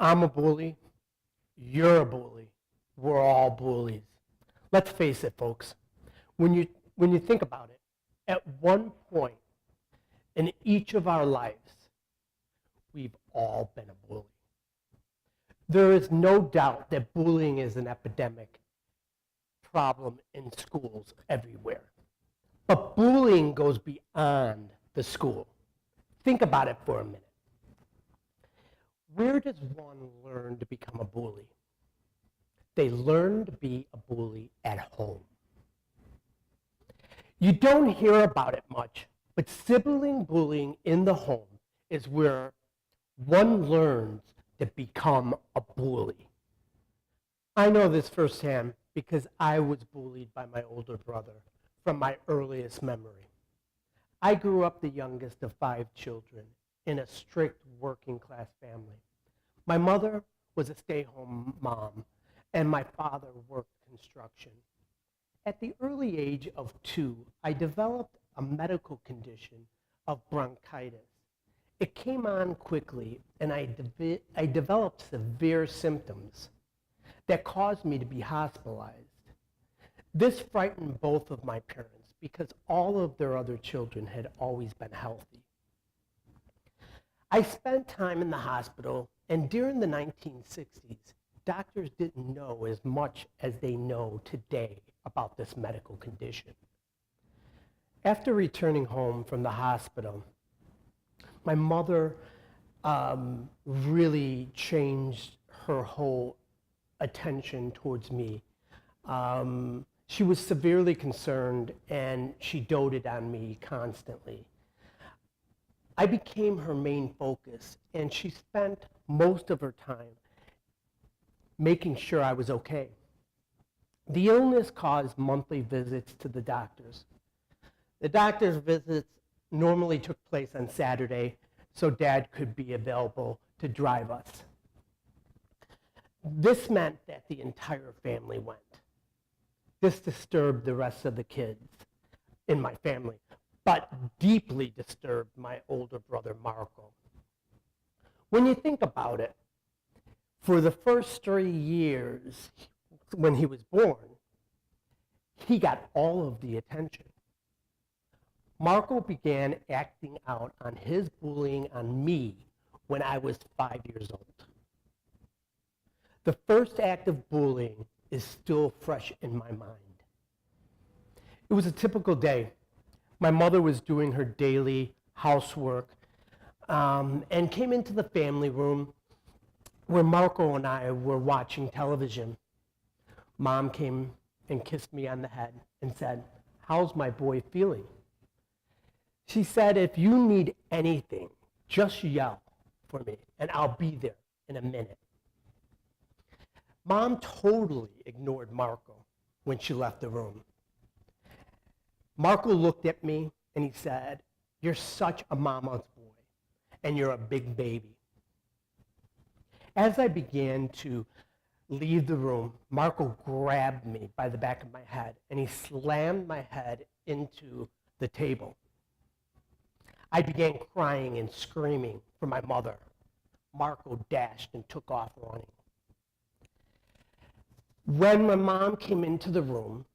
I'm a bully. You're a bully. We're all bullies. Let's face it, folks. When you think about it, at one point in each of our lives, we've all been a bully. There is no doubt that bullying is an epidemic problem in schools everywhere. But bullying goes beyond the school. Think about it for a minute. Where does one learn to become a bully? They learn to be a bully at home. You don't hear about it much, but sibling bullying in the home is where one learns to become a bully. I know this firsthand because I was bullied by my older brother from my earliest memory. I grew up the youngest of 5 children in a strict working class family. My mother was a stay-home mom, and my father worked construction. At the early age of 2, I developed a medical condition of bronchitis. It came on quickly, and I developed severe symptoms that caused me to be hospitalized. This frightened both of my parents because all of their other children had always been healthy. I spent time in the hospital, and during the 1960s, doctors didn't know as much as they know today about this medical condition. After returning home from the hospital, my mother really changed her whole attention towards me. She was severely concerned, and she doted on me constantly. I became her main focus, and she spent most of her time making sure I was okay. The illness caused monthly visits to the doctors. The doctor's visits normally took place on Saturday, so Dad could be available to drive us. This meant that the entire family went. This disturbed the rest of the kids in my family, but deeply disturbed my older brother, Marco. When you think about it, for the first 3 years when he was born, he got all of the attention. Marco began acting out on his bullying on me when I was 5 years old. The first act of bullying is still fresh in my mind. It was a typical day. My mother was doing her daily housework and came into the family room where Marco and I were watching television. Mom came and kissed me on the head and said, "How's my boy feeling?" She said, "If you need anything, just yell for me and I'll be there in a minute." Mom totally ignored Marco when she left the room. Marco looked at me and he said, "You're such a mama's boy and you're a big baby." As I began to leave the room, Marco grabbed me by the back of my head and he slammed my head into the table. I began crying and screaming for my mother. Marco dashed and took off running. When my mom came into the room,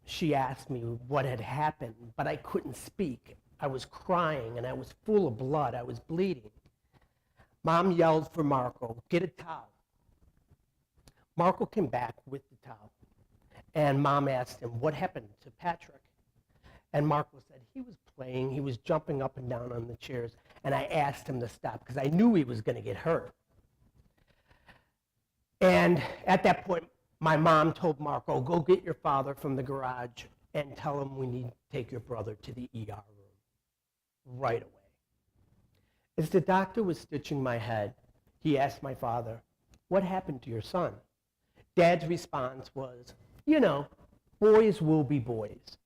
she asked me what had happened, but I couldn't speak. I was crying and I was full of blood. I was bleeding. Mom yelled for Marco, "Get a towel." Marco came back with the towel, and Mom asked him, "What happened to Patrick?" And Marco said he was playing, he was jumping up and down on the chairs, and I asked him to stop because I knew he was going to get hurt. And at that point, my mom told Marco, "Go get your father from the garage and tell him we need to take your brother to the ER room right away." As the doctor was stitching my head, he asked my father, "What happened to your son?" Dad's response was, "You know, boys will be boys."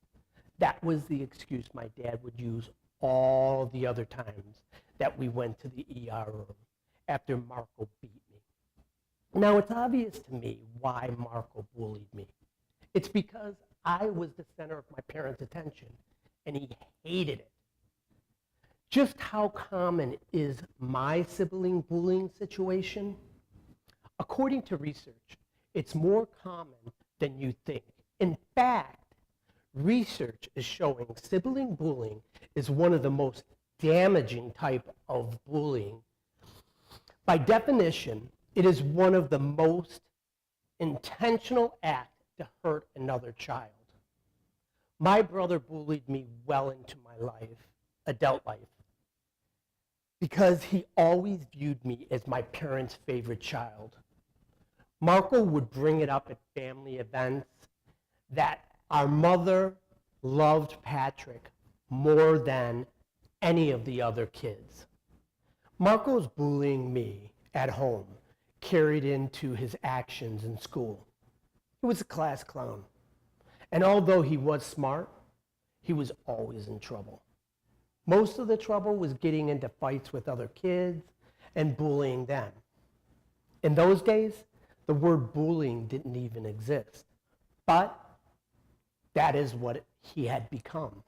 That was the excuse my dad would use all the other times that we went to the ER room after Marco beat me. Now, it's obvious to me why Marco bullied me. It's because I was the center of my parents' attention, and he hated it. Just how common is my sibling bullying situation? According to research, it's more common than you think. In fact, research is showing sibling bullying is one of the most damaging type of bullying. By definition, it is one of the most intentional acts to hurt another child. My brother bullied me well into my life, adult life, because he always viewed me as my parents' favorite child. Marco would bring it up at family events that our mother loved Patrick more than any of the other kids. Marco's bullying me at home carried into his actions in school. He was a class clown. And although he was smart, he was always in trouble. Most of the trouble was getting into fights with other kids and bullying them. In those days, the word bullying didn't even exist. But that is what he had become.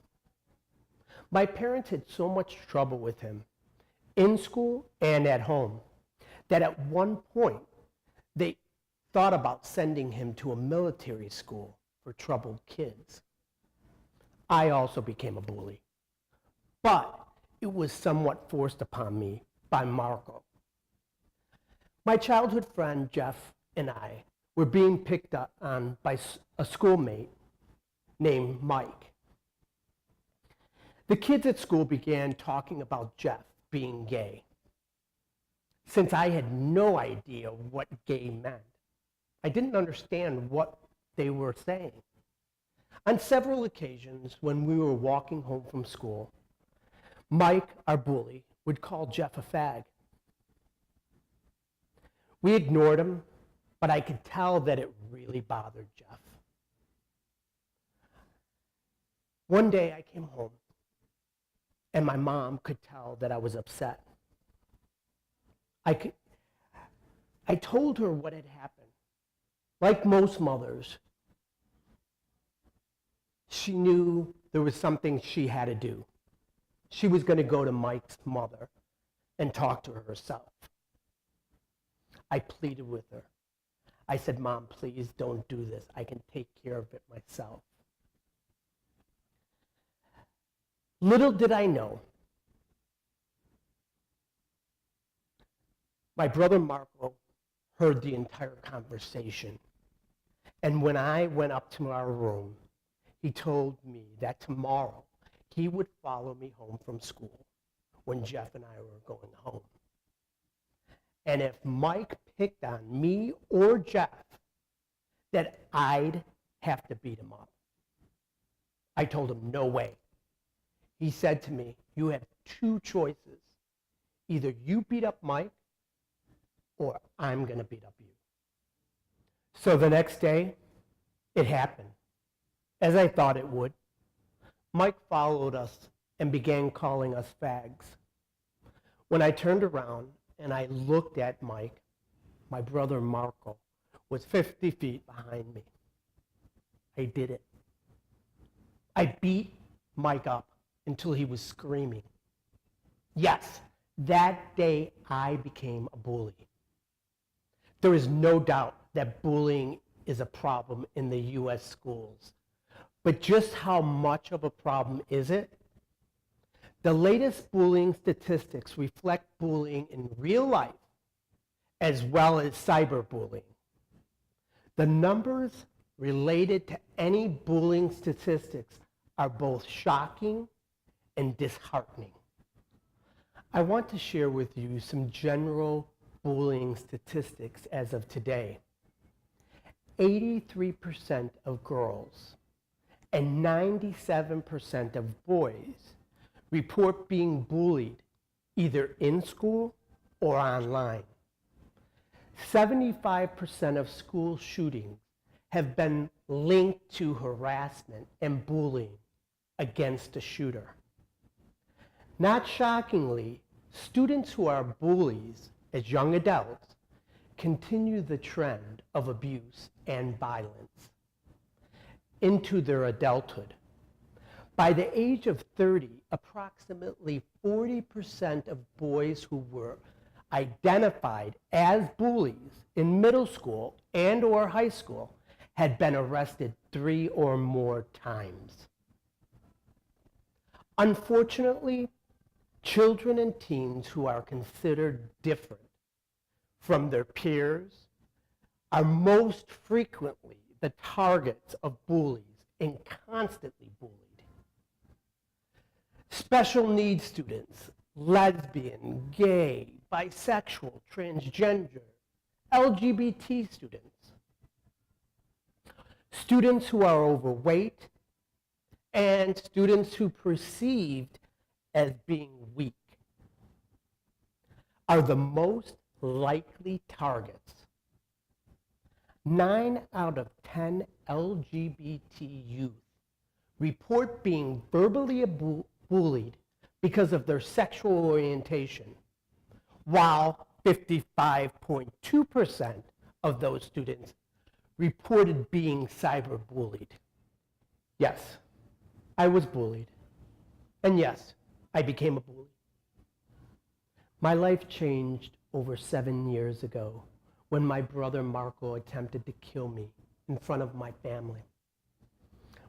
My parents had so much trouble with him in school and at home that at one point they thought about sending him to a military school for troubled kids. I also became a bully, but it was somewhat forced upon me by Marco. My childhood friend Jeff and I were being picked up on by a schoolmate named Mike. The kids at school began talking about Jeff being gay. Since I had no idea what gay meant, I didn't understand what they were saying. On several occasions when we were walking home from school, Mike, our bully, would call Jeff a fag. We ignored him, but I could tell that it really bothered Jeff. One day I came home, and my mom could tell that I was upset. I told her what had happened. Like most mothers, she knew there was something she had to do. She was going to go to Mike's mother and talk to her herself. I pleaded with her. I said, Mom, please don't do this. I can take care of it myself. Little did I know, my brother Marco heard the entire conversation. And when I went up to our room, he told me that tomorrow he would follow me home from school when Jeff and I were going home. And if Mike picked on me or Jeff, that I'd have to beat him up. I told him, no way. He said to me, you have two choices. Either you beat up Mike or I'm going to beat up you. So the next day, it happened, as I thought it would. Mike followed us and began calling us fags. When I turned around and I looked at Mike, my brother Marco was 50 feet behind me. I did it. I beat Mike up until he was screaming. Yes, that day I became a bully. There is no doubt that bullying is a problem in the U.S. schools. But just how much of a problem is it? The latest bullying statistics reflect bullying in real life as well as cyberbullying. The numbers related to any bullying statistics are both shocking and disheartening. I want to share with you some general bullying statistics as of today. 83% of girls and 97% of boys report being bullied either in school or online. 75% of school shootings have been linked to harassment and bullying against a shooter. Not shockingly, students who are bullies as young adults continue the trend of abuse and violence into their adulthood. By the age of 30, approximately 40% of boys who were identified as bullies in middle school and or high school had been arrested 3 or more times. Unfortunately, children and teens who are considered different from their peers are most frequently the targets of bullies and constantly bullied. Special needs students, lesbian, gay, bisexual, transgender, LGBT students, students who are overweight, and students who perceived as being weak are the most likely targets. 9 out of 10 LGBT youth report being verbally bullied because of their sexual orientation, while 55.2% of those students reported being cyberbullied. Yes, I was bullied. And yes, I became a bully. My life changed over 7 years ago when my brother Marco attempted to kill me in front of my family.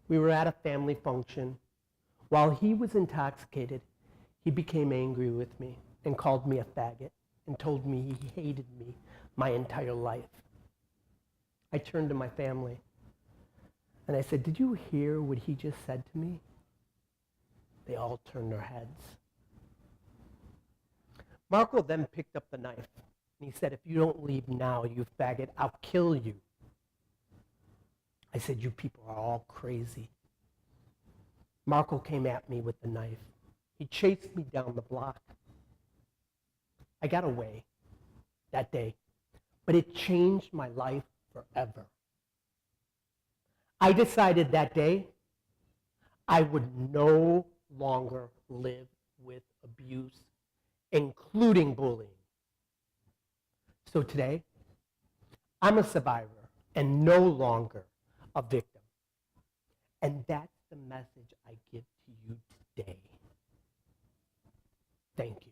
We were at a family function. While he was intoxicated, he became angry with me and called me a faggot and told me he hated me my entire life. I turned to my family and I said, "Did you hear what he just said to me?" They all turned their heads. Marco then picked up the knife and he said, "If you don't leave now, you faggot, I'll kill you." I said, "You people are all crazy." Marco came at me with the knife. He chased me down the block. I got away that day, but it changed my life forever. I decided that day I would no longer live with abuse, including bullying. So today, I'm a survivor and no longer a victim. And that's the message I give to you today. Thank you.